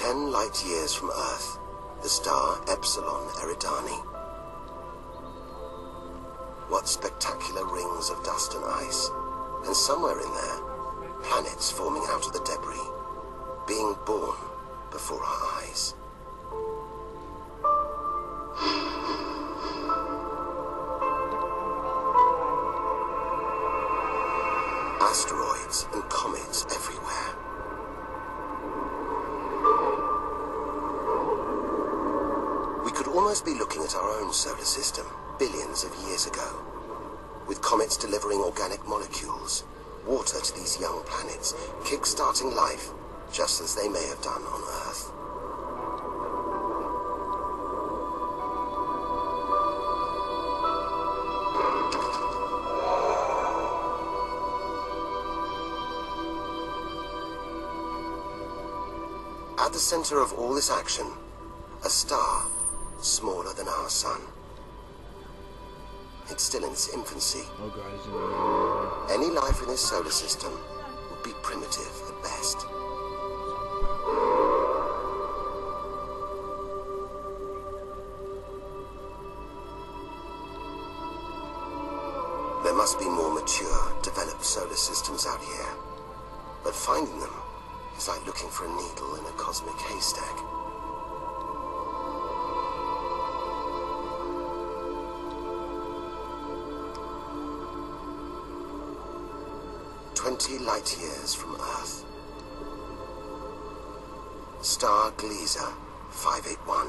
10 light years from Earth, the star Epsilon Eridani. What spectacular rings of dust and ice, and somewhere in there, planets forming out of the debris, being born before our eyes. Asteroids and comets everywhere. We could almost be looking at our own solar system billions of years ago, with comets delivering organic molecules, water to these young planets, kick-starting life, just as they may have done on Earth. At the center of all this action, a star smaller than our sun. It's still in its infancy. Oh God, he's in the middle. Any life in this solar system would be primitive at best. There must be more mature, developed solar systems out here, but finding them is like looking for a needle in a cosmic haystack. Light years from Earth. Star Gliese 581.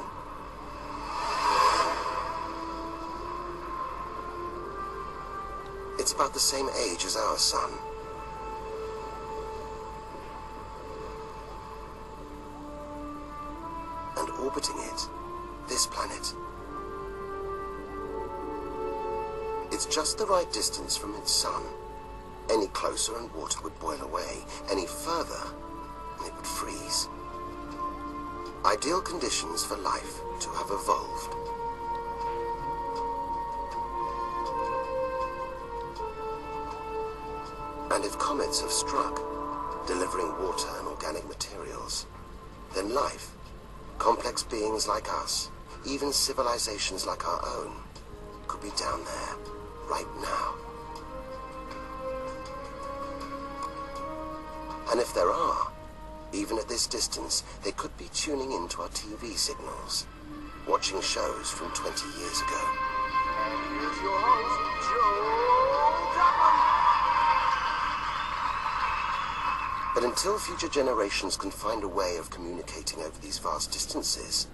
It's about the same age as our sun. And orbiting it, this planet. It's just the right distance from its sun. Any closer and water would boil away. Any further, and it would freeze. Ideal conditions for life to have evolved. And if comets have struck, delivering water and organic materials, then life, complex beings like us, even civilizations like our own, could be down there, right now. And if there are, even at this distance, they could be tuning into our TV signals, watching shows from 20 years ago. And here's your host, Joe Dublin. But until future generations can find a way of communicating over these vast distances,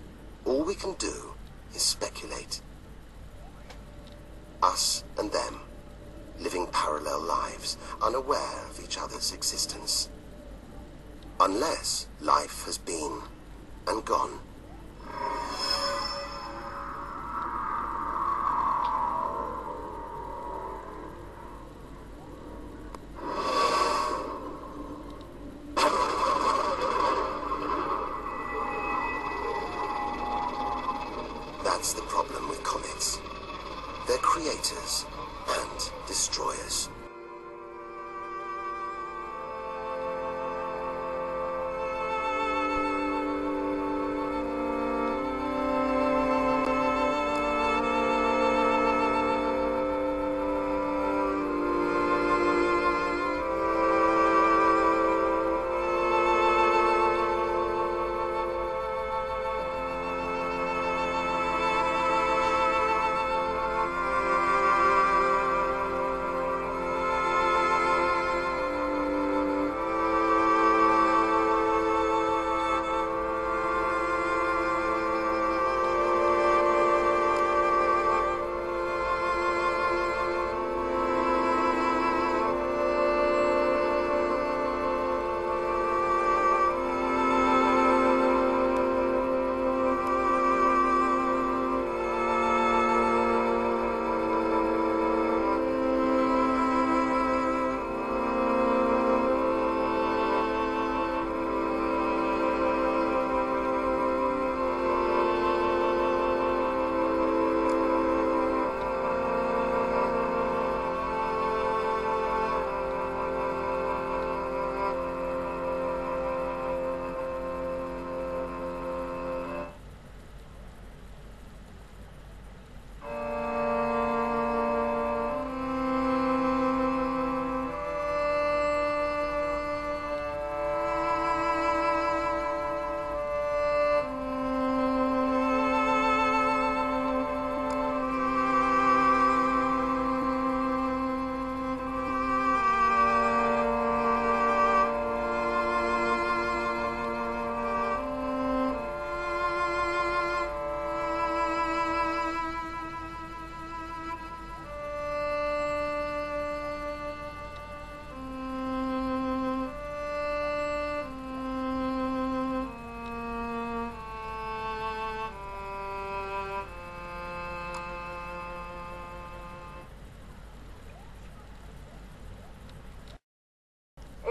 all we can do is speculate. Us and them, living parallel lives, unaware of each other's existence. Unless life has been and gone. That's the problem with comets. They're creators and destroyers.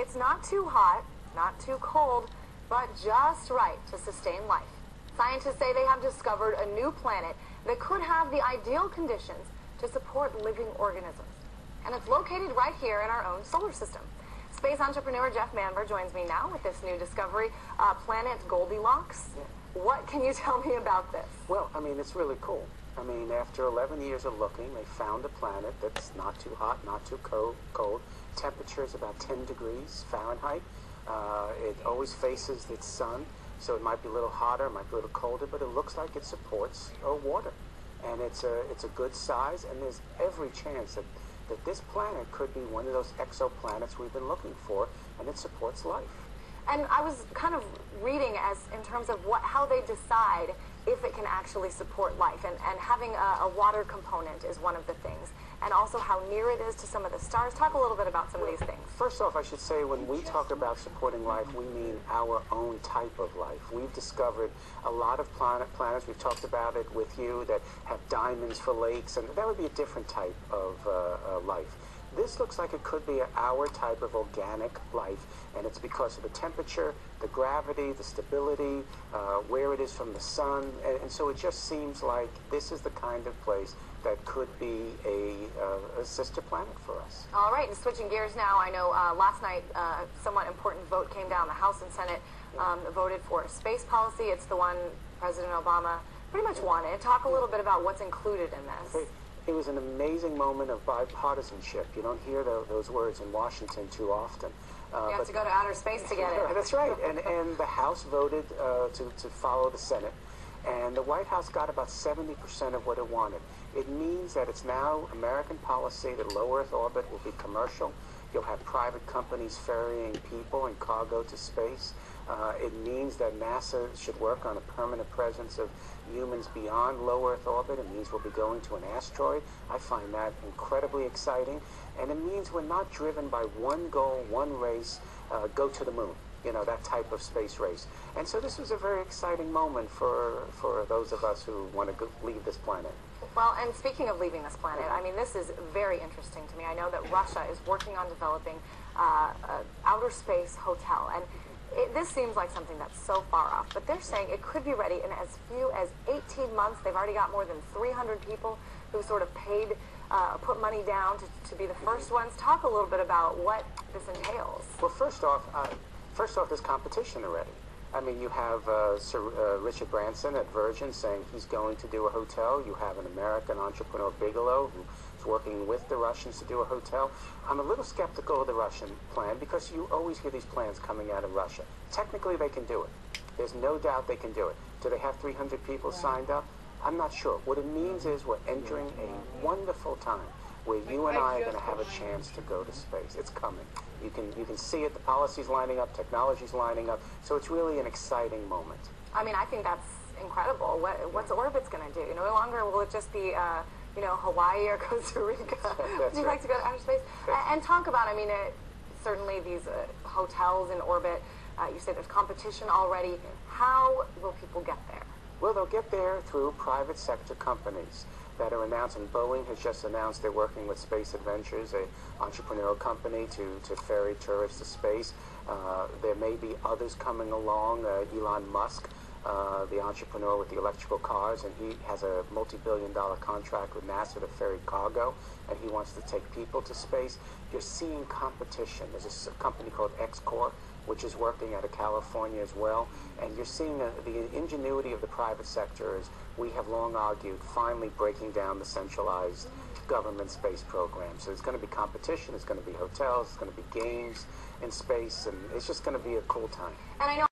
It's not too hot, not too cold, but just right to sustain life. Scientists say they have discovered a new planet that could have the ideal conditions to support living organisms. And it's located right here in our own solar system. Space entrepreneur Jeff Manver joins me now with this new discovery, planet Goldilocks. What can you tell me about this? Well, I mean, it's really cool. I mean, after 11 years of looking, they found a planet that's not too hot, not too cold. Temperature is about 10 degrees Fahrenheit. It always faces its sun, so it might be a little hotter, it might be a little colder, but it looks like it supports water. And it's a good size, and there's every chance that this planet could be one of those exoplanets we've been looking for, and it supports life. And I was kind of reading in terms of how they decide if it can actually support life. And having a water component is one of the things. And also how near it is to some of the stars. Talk a little bit about some of these things. First off, I should say when we talk about supporting life, we mean our own type of life. We've discovered a lot of planets, we've talked about it with you, that have diamonds for lakes, and that would be a different type of life. This looks like it could be our type of organic life, and it's because of the temperature, the gravity, the stability, where it is from the sun, and so it just seems like this is the kind of place that could be a sister planet for us. All right, and switching gears now, I know last night a somewhat important vote came down. The House and Senate voted for a space policy. It's the one President Obama pretty much wanted. Talk a little bit about what's included in this. It was an amazing moment of bipartisanship. You don't hear those words in Washington too often. You have to go to outer space to get it. That's right. And the House voted to follow the Senate. And the White House got about 70% of what it wanted. It means that it's now American policy that low Earth orbit will be commercial. You'll have private companies ferrying people and cargo to space. It means that NASA should work on a permanent presence of humans beyond low Earth orbit. It means we'll be going to an asteroid. I find that incredibly exciting. And it means we're not driven by one goal, one race, go to the moon. You know, that type of space race. And so this was a very exciting moment for those of us who want to leave this planet. Well, and speaking of leaving this planet, I mean, this is very interesting to me. I know that Russia is working on developing an outer space hotel, and this seems like something that's so far off, but they're saying it could be ready in as few as 18 months. They've already got more than 300 people who sort of paid, put money down to be the first ones. Talk a little bit about what this entails. Well, first off, there's competition already. I mean, you have Sir Richard Branson at Virgin saying he's going to do a hotel. You have an American entrepreneur, Bigelow, who's working with the Russians to do a hotel. I'm a little skeptical of the Russian plan because you always hear these plans coming out of Russia. Technically, they can do it. There's no doubt they can do it. Do they have 300 people signed up? I'm not sure. What it means is we're entering a wonderful time where you and I are going to have a chance to go to space. It's coming. You can see it. The policy's lining up, technology's lining up. So it's really an exciting moment. I mean, I think that's incredible. What's orbit's going to do? No longer will it just be, Hawaii or Costa Rica. Would you like to go to outer space? And talk about, I mean, certainly these hotels in orbit. You say there's competition already. How will people get there? Well, they'll get there through private sector companies that are announcing. Boeing has just announced they're working with Space Adventures, an entrepreneurial company, to ferry tourists to space. There may be others coming along. Elon Musk, the entrepreneur with the electrical cars, and he has a multi-billion-dollar contract with NASA to ferry cargo, and he wants to take people to space. You're seeing competition. There's a company called XCorp, which is working out of California as well. And you're seeing the ingenuity of the private sector, as we have long argued, finally breaking down the centralized government space program. So there's going to be competition, there's going to be hotels, there's going to be games in space, and it's just going to be a cool time. And I know